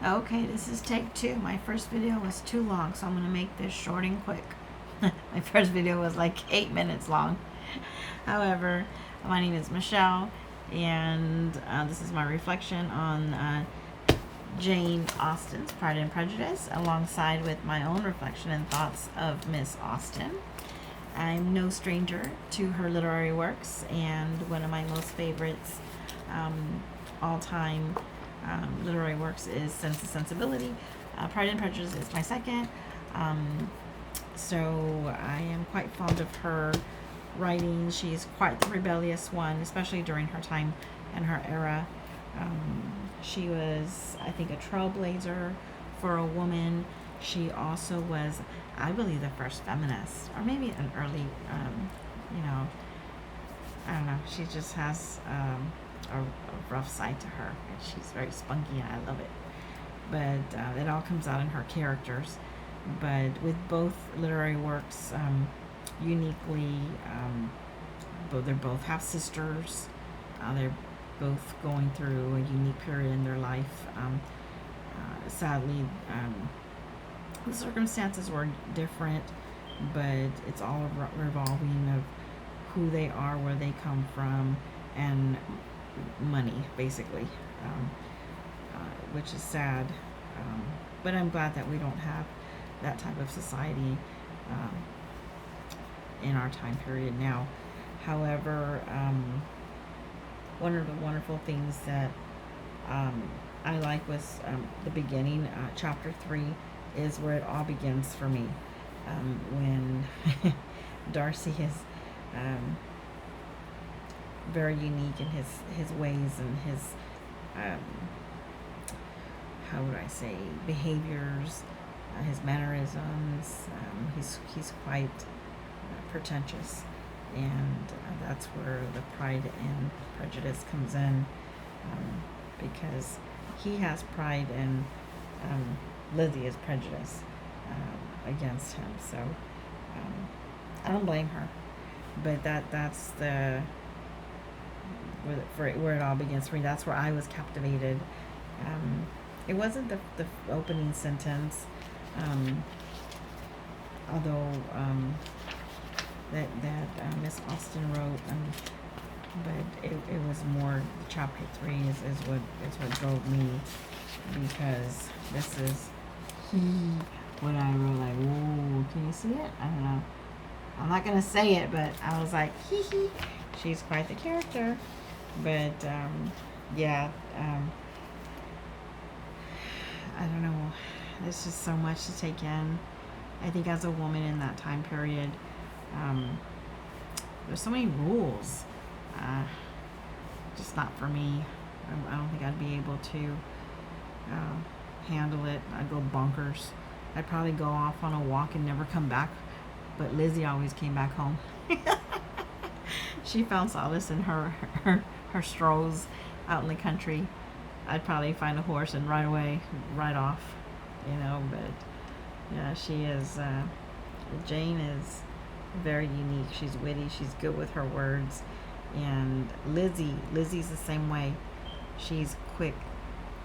Okay, this is take two. My first video was too long, so I'm going to make this short and quick. My first video was like 8 minutes long. However, my name is Michelle, and this is my reflection on Jane Austen's Pride and Prejudice, alongside with my own reflection and thoughts of Miss Austen. I'm no stranger to her literary works, and one of my most favorites all-time literary works is Sense and Sensibility. Pride and Prejudice is my second. So I am quite fond of her writing. She's quite the rebellious one, especially during her time and her era. She was, I think, a trailblazer for a woman. She also was, I believe, the first feminist, or maybe an early, I don't know. She just has a rough side to her, and she's very spunky, and I love it. But it all comes out in her characters. But with both literary works, uniquely, they both have sisters. They're both going through a unique period in their life. Sadly, the circumstances were different, but it's all revolving of who they are, where they come from, and money, basically, which is sad. But I'm glad that we don't have that type of society in our time period now. However, one of the wonderful things that I like was the beginning, chapter 3 is where it all begins for me, when Darcy is very unique in his ways and his how would I say, behaviors, his mannerisms. He's quite pretentious, and that's where the Pride and Prejudice comes in, because he has pride and Lizzie is prejudiced against him. So I don't blame her, but that's the where it all begins for me. That's where I was captivated. It wasn't the opening sentence, although that Miss Austen wrote, but it was more chapter 3 is what drove me, because this is what I wrote. Like, whoa, can you see it? I don't know. I'm not gonna say it, but I was like, hee hee. She's quite the character. But yeah, I don't know. There's just so much to take in. I think as a woman in that time period, there's so many rules. Just not for me. I don't think I'd be able to handle it. I'd go bonkers. I'd probably go off on a walk and never come back. But Lizzie always came back home. She found solace in her strolls out in the country. I'd probably find a horse and ride away, ride off, but yeah, she is, Jane is very unique. She's witty, she's good with her words, and Lizzie's the same way. She's quick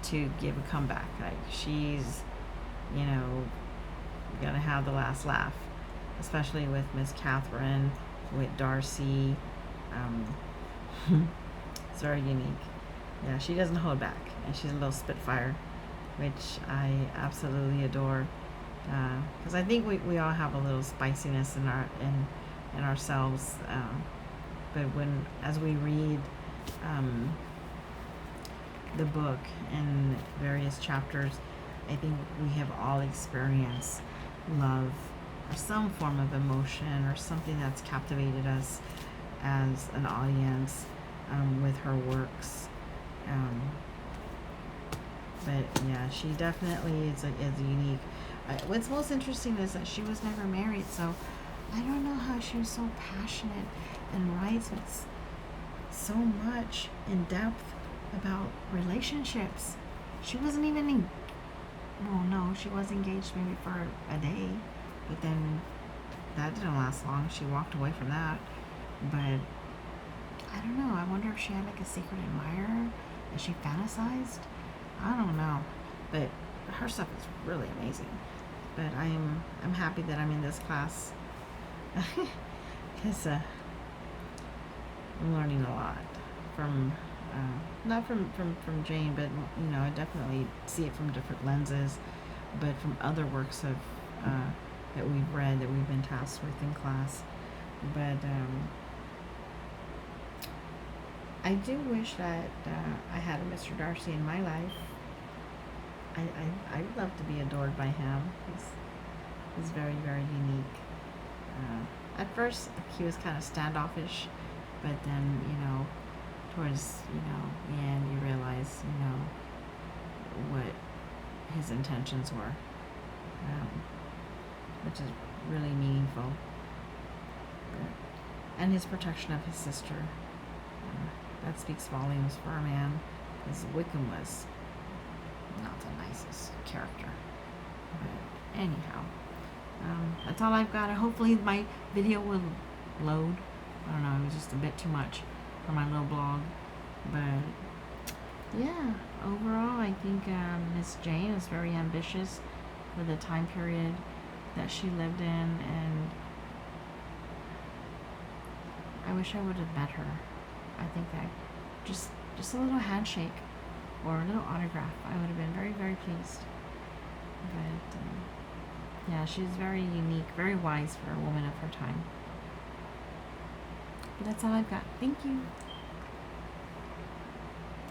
to give a comeback. Like, she's, gonna have the last laugh, especially with Miss Catherine, with Darcy. It's very unique. Yeah, she doesn't hold back, and she's a little spitfire, which I absolutely adore. Because I think we all have a little spiciness in ourselves. But as we read the book in various chapters, I think we have all experienced love or some form of emotion or something that's captivated us as an audience with her works. But yeah, she definitely is unique. What's most interesting is that she was never married, so I don't know how she was so passionate and writes with so much in depth about relationships. She wasn't even she was engaged maybe for a day, but then that didn't last long. She walked away from that. But I don't know. I wonder if she had like a secret admirer that she fantasized. I don't know. But her stuff is really amazing. But I'm happy that I'm in this class because I'm learning a lot from not from Jane, but I definitely see it from different lenses, but from other works of that we've read, that we've been tasked with in class. But I do wish that I had a Mr. Darcy in my life. I'd love to be adored by him. He's very, very unique. At first, he was kind of standoffish, but then, towards, the end, you realize, what his intentions were, which is really meaningful. And his protection of his sister. That speaks volumes for a man, because Wickham was not the nicest character. But anyhow, that's all I've got. Hopefully my video will load. I don't know, it was just a bit too much for my little blog. But yeah, overall I think Miss Jane is very ambitious for the time period that she lived in, and I wish I would have met her. I think that just a little handshake or a little autograph, I would have been very, very pleased. But yeah, she's very unique, very wise for a woman of her time. But that's all I've got. Thank you.